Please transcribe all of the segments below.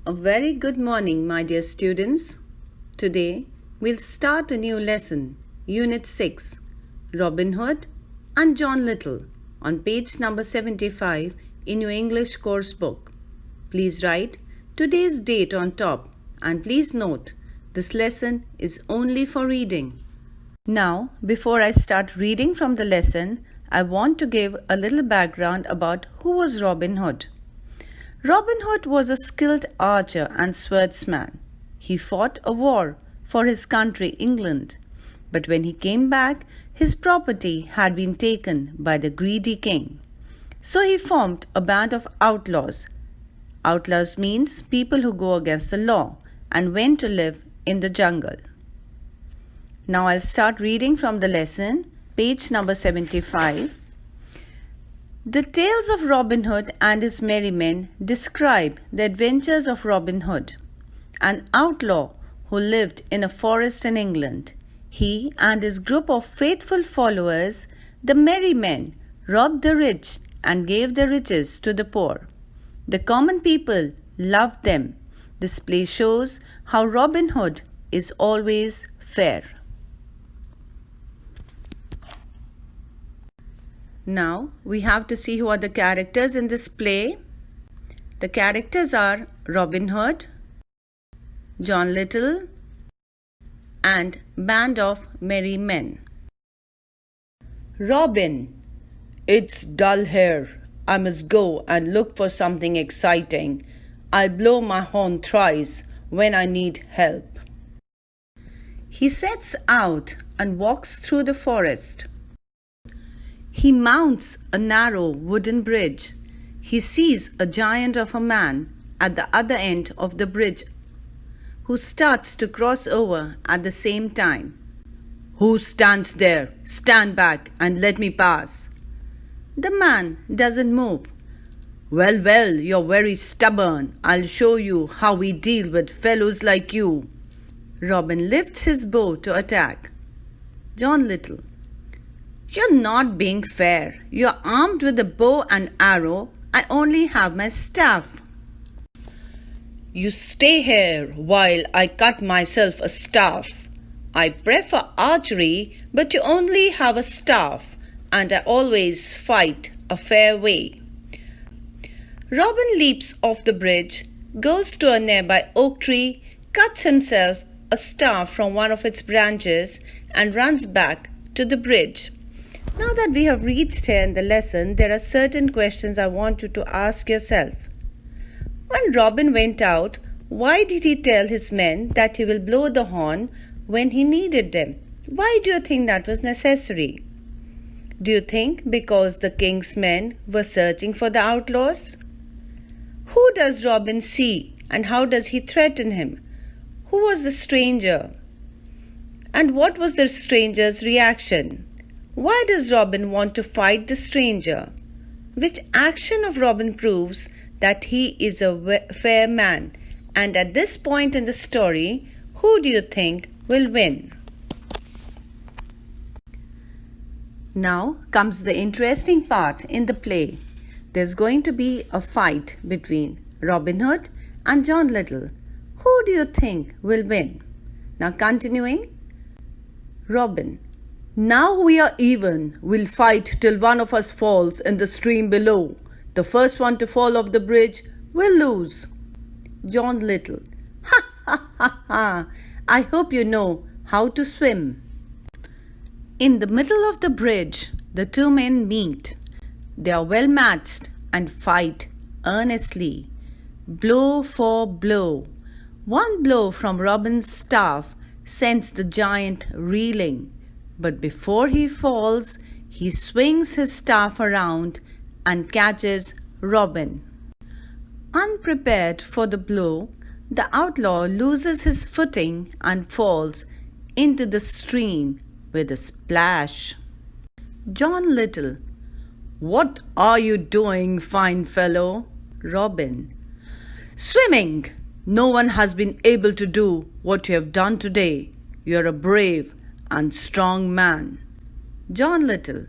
A very good morning, my dear students. Today we'll start a new lesson, Unit 6, Robin Hood and John Little, on page number 75 in your English course book. Please write today's date on top and please note this lesson is only for reading. Now, before I start reading from the lesson, I want to give a little background about who was Robin Hood. Robin Hood was a skilled archer and swordsman. He fought a war for his country, England. But when he came back, his property had been taken by the greedy king. So he formed a band of outlaws. Outlaws means people who go against the law and went to live in the jungle. Now I'll start reading from the lesson, page number 75. The tales of Robin Hood and his merry men describe the adventures of Robin Hood, an outlaw who lived in a forest in England. He and his group of faithful followers, the merry men, robbed the rich and gave their riches to the poor. The common people loved them. This play shows how Robin Hood is always fair. Now, we have to see who are the characters in this play. The characters are Robin Hood, John Little, and Band of Merry Men. Robin, it's dull here. I must go and look for something exciting. I'll blow my horn thrice when I need help. He sets out and walks through the forest. He mounts a narrow wooden bridge. He sees a giant of a man at the other end of the bridge who starts to cross over at the same time. Who stands there? Stand back and let me pass. The man doesn't move. Well, you're very stubborn. I'll show you how we deal with fellows like you. Robin lifts his bow to attack. John Little. You're not being fair. You're armed with a bow and arrow. I only have my staff. You stay here while I cut myself a staff. I prefer archery, but you only have a staff, and I always fight a fair way. Robin leaps off the bridge, goes to a nearby oak tree, cuts himself a staff from one of its branches, and runs back to the bridge. Now that we have reached here in the lesson, there are certain questions I want you to ask yourself. When Robin went out, why did he tell his men that he will blow the horn when he needed them? Why do you think that was necessary? Do you think because the king's men were searching for the outlaws? Who does Robin see and how does he threaten him? Who was the stranger? And what was the stranger's reaction? Why does Robin want to fight the stranger? Which action of Robin proves that he is a fair man? And at this point in the story, who do you think will win? Now comes the interesting part in the play. There's going to be a fight between Robin Hood and John Little. Who do you think will win? Now continuing. Robin. Now we are even. We'll fight till one of us falls in the stream below. The first one to fall off the bridge will lose. John Little. Ha ha ha ha. I hope you know how to swim. In the middle of the bridge, the two men meet. They are well matched and fight earnestly. Blow for blow. One blow from Robin's staff sends the giant reeling. But before he falls, he swings his staff around and catches Robin. Unprepared for the blow, the outlaw loses his footing and falls into the stream with a splash. John Little. What are you doing, fine fellow? Robin. Swimming. No one has been able to do what you have done today. You're a brave and strong man. John Little.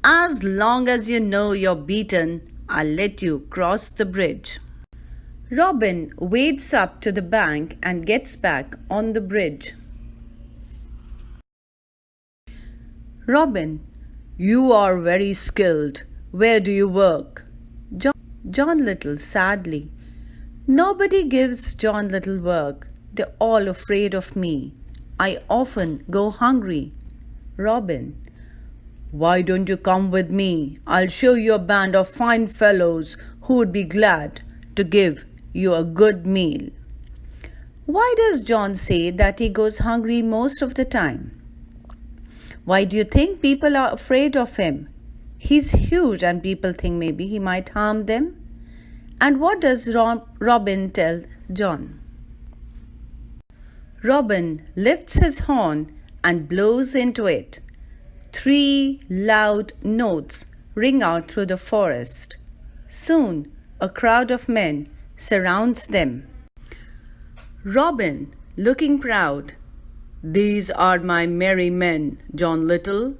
As long as you know you're beaten, I'll let you cross the bridge. Robin wades up to the bank and gets back on the bridge. Robin, you are very skilled. Where do you work? John Little sadly. Nobody gives John Little work. They're all afraid of me. I often go hungry. Robin, why don't you come with me? I'll show you a band of fine fellows who would be glad to give you a good meal. Why does John say that he goes hungry most of the time? Why do you think people are afraid of him? He's huge and people think maybe he might harm them. And what does Robin tell John? Robin lifts his horn and blows into it. 3 loud notes ring out through the forest. Soon, a crowd of men surrounds them. Robin, looking proud, "These are my merry men, John Little,"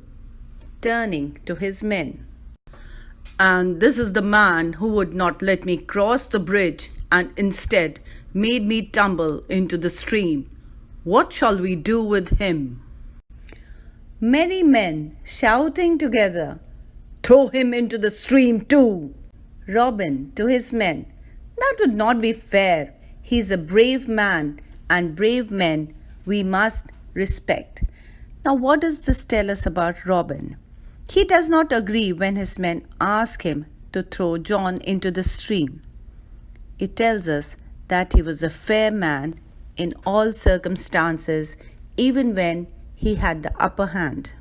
turning to his men. "And this is the man who would not let me cross the bridge and instead made me tumble into the stream. What shall we do with him?" Merry men shouting together, "Throw him into the stream too." Robin to his men, "That would not be fair. He's a brave man, and brave men we must respect." Now, what does this tell us about Robin? He does not agree when his men ask him to throw John into the stream. It tells us that he was a fair man in all circumstances, even when he had the upper hand.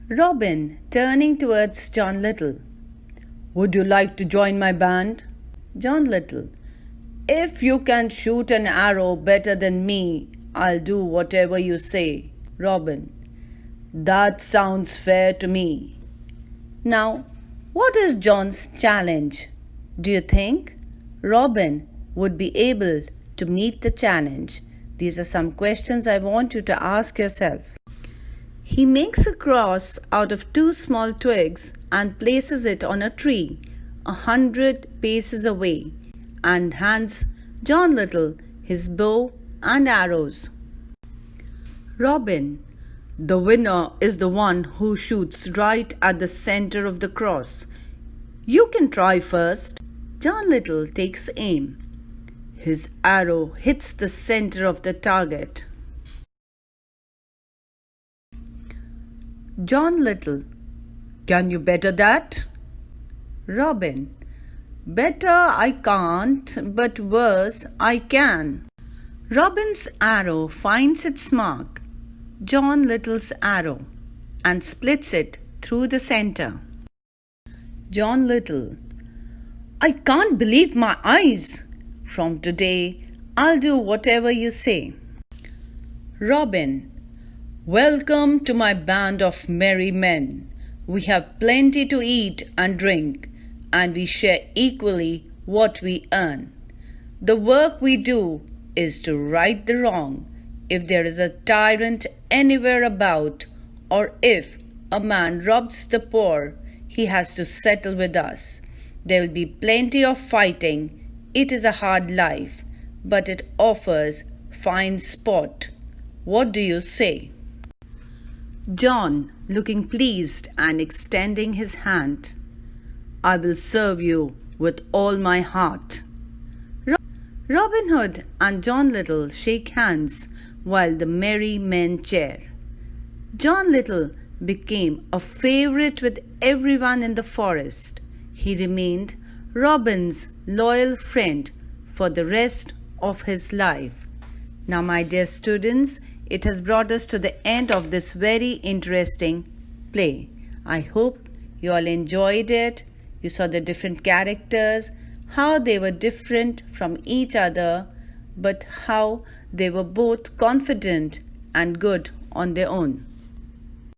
Robin, turning towards John Little, "Would you like to join my band?" John Little, "If you can shoot an arrow better than me, I'll do whatever you say." Robin, "That sounds fair to me." Now, what is John's challenge? Do you think Robin would be able to meet the challenge? These are some questions I want you to ask yourself. He makes a cross out of 2 small twigs and places it on a tree 100 paces away and hands John Little his bow and arrows. Robin, "The winner is the one who shoots right at the center of the cross. You can try first." John Little takes aim. His arrow hits the center of the target. John Little, "Can you better that?" Robin, "Better I can't, but worse I can." Robin's arrow finds its mark, John Little's arrow, and splits it through the center. John Little, "I can't believe my eyes. From today, I'll do whatever you say." Robin, "Welcome to my band of merry men. We have plenty to eat and drink, and we share equally what we earn. The work we do is to right the wrong. If there is a tyrant anywhere about, or if a man robs the poor, he has to settle with us. There will be plenty of fighting. It is a hard life, but it offers fine sport. What do you say?" John, looking pleased and extending his hand, "I will serve you with all my heart." Robin Hood and John Little shake hands while the merry men cheer. John Little became a favorite with everyone in the forest. He remained Robin's loyal friend for the rest of his life. Now, my dear students, it has brought us to the end of this very interesting play. I hope you all enjoyed it. You saw the different characters, how they were different from each other, but how they were both confident and good on their own.